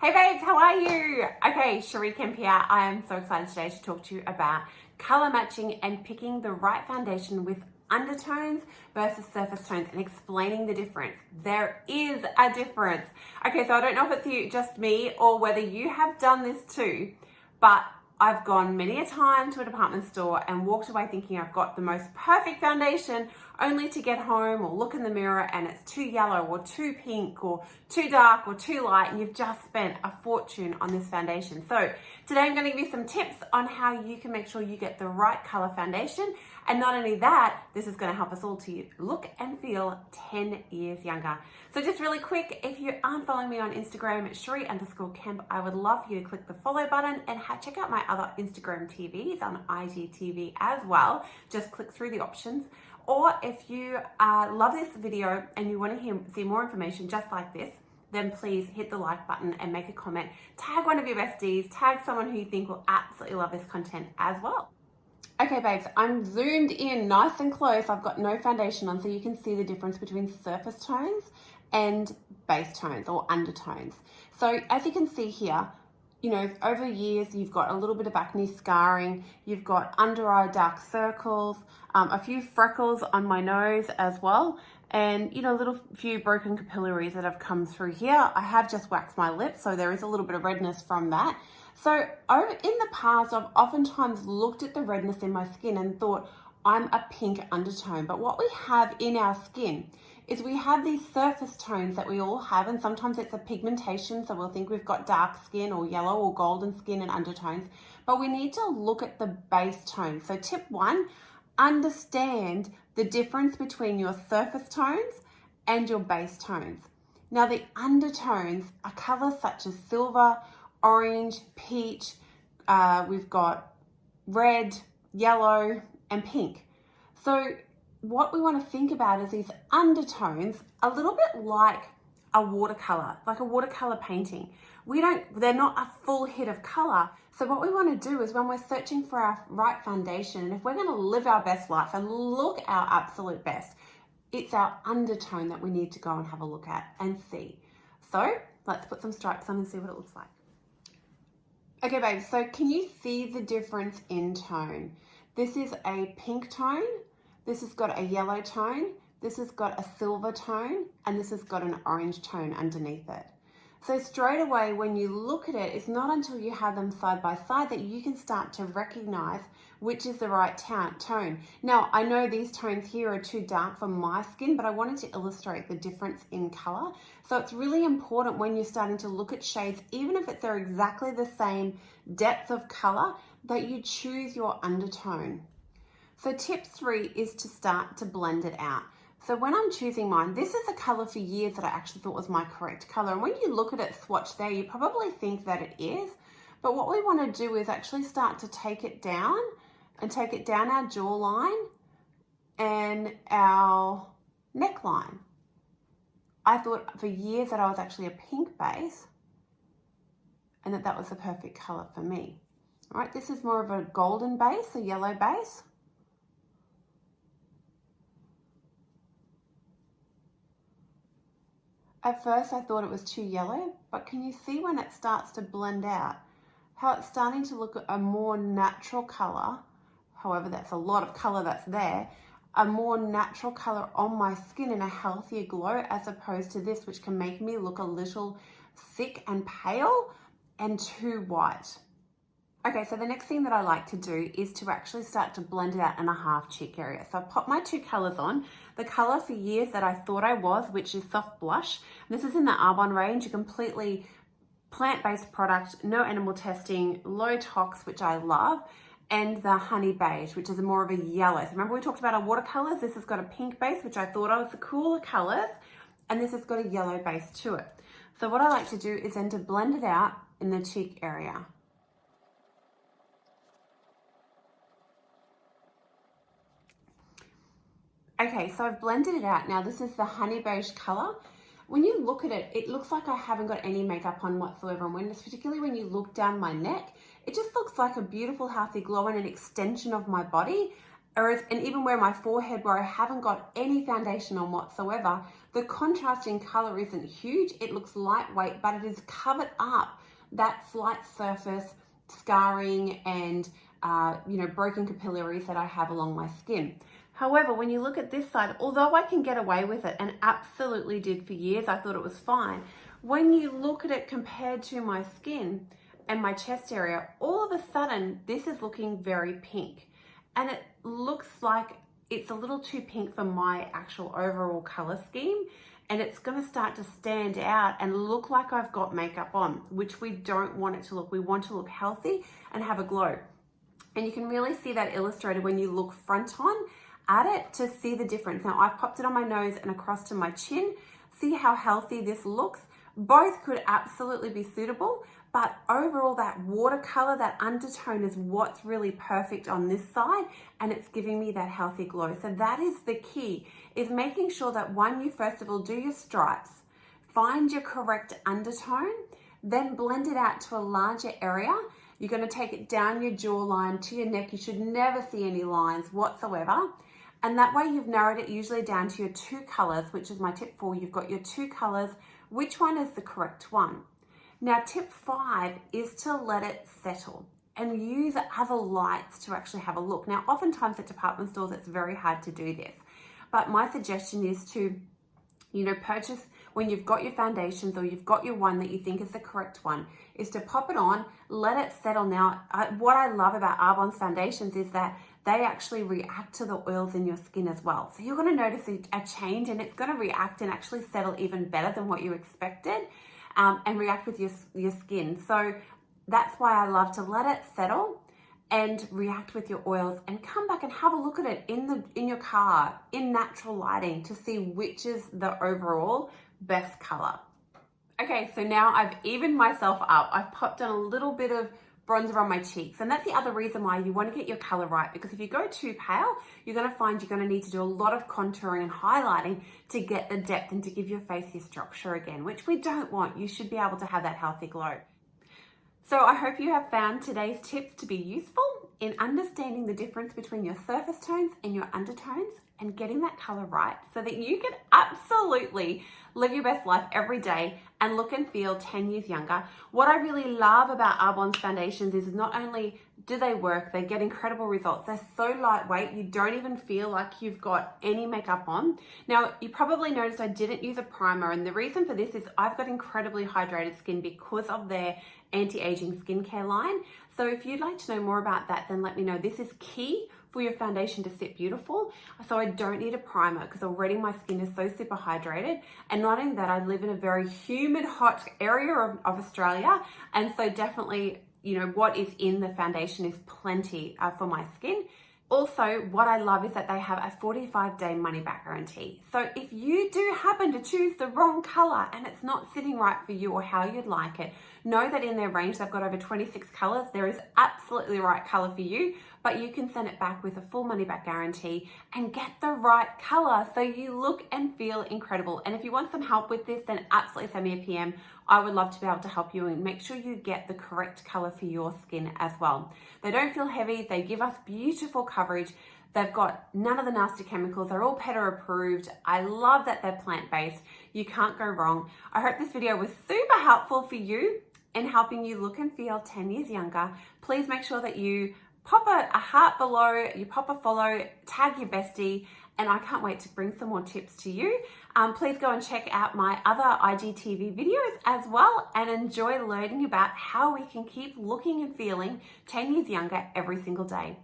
Hey babes, how are you? Okay, Cherie Kemp here. I am so excited today to talk to you about color matching and picking the right foundation with undertones versus surface tones and explaining the difference. There is a difference. Okay, so I don't know if it's just me or whether you have done this too, but I've gone many a time to a department store and walked away thinking I've got the most perfect foundation, only to get home or look in the mirror and it's too yellow or too pink or too dark or too light, and you've just spent a fortune on this foundation. So today I'm going to give you some tips on how you can make sure you get the right color foundation. And not only that, this is going to help us all to look and feel 10 years younger. So just really quick, if you aren't following me on Instagram at Cherie_Kemp, I would love for you to click the follow button and check out my other Instagram TVs on IGTV as well. Just click through the options. Or if you love this video and you want to see more information just like this, then please hit the like button and make a comment. Tag one of your besties, tag someone who you think will absolutely love this content as well. Okay, babes, I'm zoomed in nice and close. I've got no foundation on, so you can see the difference between surface tones and base tones or undertones. So as you can see here, you know, over years, you've got a little bit of acne scarring, you've got under eye dark circles, a few freckles on my nose as well, and, you know, a little few broken capillaries that have come through here. I have just waxed my lips, so there is a little bit of redness from that. So in the past, I've oftentimes looked at the redness in my skin and thought, I'm a pink undertone. But what we have in our skin is we have these surface tones that we all have, and sometimes it's a pigmentation, so we'll think we've got dark skin or yellow or golden skin and undertones, but we need to look at the base tones. So tip one, understand the difference between your surface tones and your base tones. Now the undertones are colors such as silver, orange, peach, we've got red, yellow, and pink. So what we want to think about is these undertones, a little bit like a watercolor, like a watercolor painting. They're not a full hit of color. So what we want to do is when we're searching for our right foundation, and if we're going to live our best life and look our absolute best, it's our undertone that we need to go and have a look at and see. So let's put some stripes on and see what it looks like. Okay, babe, so can you see the difference in tone? This is a pink tone, this has got a yellow tone, this has got a silver tone, and this has got an orange tone underneath it. So straight away, when you look at it, it's not until you have them side by side that you can start to recognize which is the right tone. Now, I know these tones here are too dark for my skin, but I wanted to illustrate the difference in color. So it's really important when you're starting to look at shades, even if they're exactly the same depth of color, that you choose your undertone. So tip 3 is to start to blend it out. So when I'm choosing mine, this is a color for years that I actually thought was my correct color. And when you look at it swatched there, you probably think that it is. But what we want to do is actually start to take it down and take it down our jawline and our neckline. I thought for years that I was actually a pink base and that was the perfect color for me. All right, this is more of a golden base, a yellow base. At first I thought it was too yellow, but can you see when it starts to blend out, how it's starting to look a more natural color? However, that's a lot of color that's there, a more natural color on my skin and a healthier glow, as opposed to this, which can make me look a little sick and pale and too white. Okay, so the next thing that I like to do is to actually start to blend it out in a half cheek area. So I've popped my 2 colors on. The color for years that I thought I was, which is Soft Blush. This is in the Arbonne range, a completely plant-based product, no animal testing, low tox, which I love, and the Honey Beige, which is more of a yellow. So remember we talked about our watercolors? This has got a pink base, which I thought was the cooler colors, and this has got a yellow base to it. So what I like to do is then to blend it out in the cheek area. Okay, so I've blended it out. Now this is the Honey Beige color. When you look at it, it looks like I haven't got any makeup on whatsoever. And particularly when you look down my neck, it just looks like a beautiful, healthy glow and an extension of my body. And even where my forehead, where I haven't got any foundation on whatsoever, the contrast in color isn't huge. It looks lightweight, but it is covered up that slight surface scarring and broken capillaries that I have along my skin. However, when you look at this side, although I can get away with it and absolutely did for years, I thought it was fine. When you look at it compared to my skin and my chest area, all of a sudden, this is looking very pink. And it looks like it's a little too pink for my actual overall color scheme. And it's gonna start to stand out and look like I've got makeup on, which we don't want it to look. We want to look healthy and have a glow. And you can really see that illustrated when you look front on at it to see the difference. Now I've popped it on my nose and across to my chin. See how healthy this looks? Both could absolutely be suitable, but overall that watercolor, that undertone is what's really perfect on this side, and it's giving me that healthy glow. So that is the key, is making sure that one, you first of all do your stripes, find your correct undertone, then blend it out to a larger area. You're gonna take it down your jawline to your neck. You should never see any lines whatsoever. And that way you've narrowed it usually down to your two colors, which is my tip 4. You've got your two colors. Which one is the correct one? Now, tip 5 is to let it settle and use other lights to actually have a look. Now, oftentimes at department stores, it's very hard to do this, but my suggestion is to, purchase when you've got your foundations or you've got your one that you think is the correct one, is to pop it on, let it settle. Now, what I love about Arbonne's foundations is that they actually react to the oils in your skin as well. So you're gonna notice a change, and it's gonna react and actually settle even better than what you expected, and react with your skin. So that's why I love to let it settle and react with your oils, and come back and have a look at it in your car in natural lighting to see which is the overall best color. Okay, so now I've evened myself up. I've popped on a little bit of bronzer on my cheeks, and that's the other reason why you want to get your color right, because if you go too pale, you're going to find you're going to need to do a lot of contouring and highlighting to get the depth and to give your face your structure again, which we don't want. You should be able to have that healthy glow. So I hope you have found today's tips to be useful in understanding the difference between your surface tones and your undertones and getting that color right so that you can absolutely live your best life every day and look and feel 10 years younger. What I really love about Arbonne's foundations is not only do they work, they get incredible results. They're so lightweight, you don't even feel like you've got any makeup on. Now, you probably noticed I didn't use a primer, and the reason for this is I've got incredibly hydrated skin because of their anti-aging skincare line. So if you'd like to know more about that, then let me know. This is key for your foundation to sit beautiful. So I don't need a primer because already my skin is so super hydrated. And not only that, I live in a very humid, hot area of Australia. And so definitely, what is in the foundation is plenty for my skin. Also, what I love is that they have a 45-day money-back guarantee. So if you do happen to choose the wrong color and it's not sitting right for you or how you'd like it, know that in their range, they've got over 26 colors. There is absolutely the right color for you, but you can send it back with a full money-back guarantee and get the right color so you look and feel incredible. And if you want some help with this, then absolutely send me a PM. I would love to be able to help you and make sure you get the correct color for your skin as well. They don't feel heavy. They give us beautiful coverage. They've got none of the nasty chemicals. They're all PETA approved. I love that they're plant-based. You can't go wrong. I hope this video was super helpful for you in helping you look and feel 10 years younger. Please make sure that you pop a heart below, you pop a follow, tag your bestie, and I can't wait to bring some more tips to you. Please go and check out my other IGTV videos as well and enjoy learning about how we can keep looking and feeling 10 years younger every single day.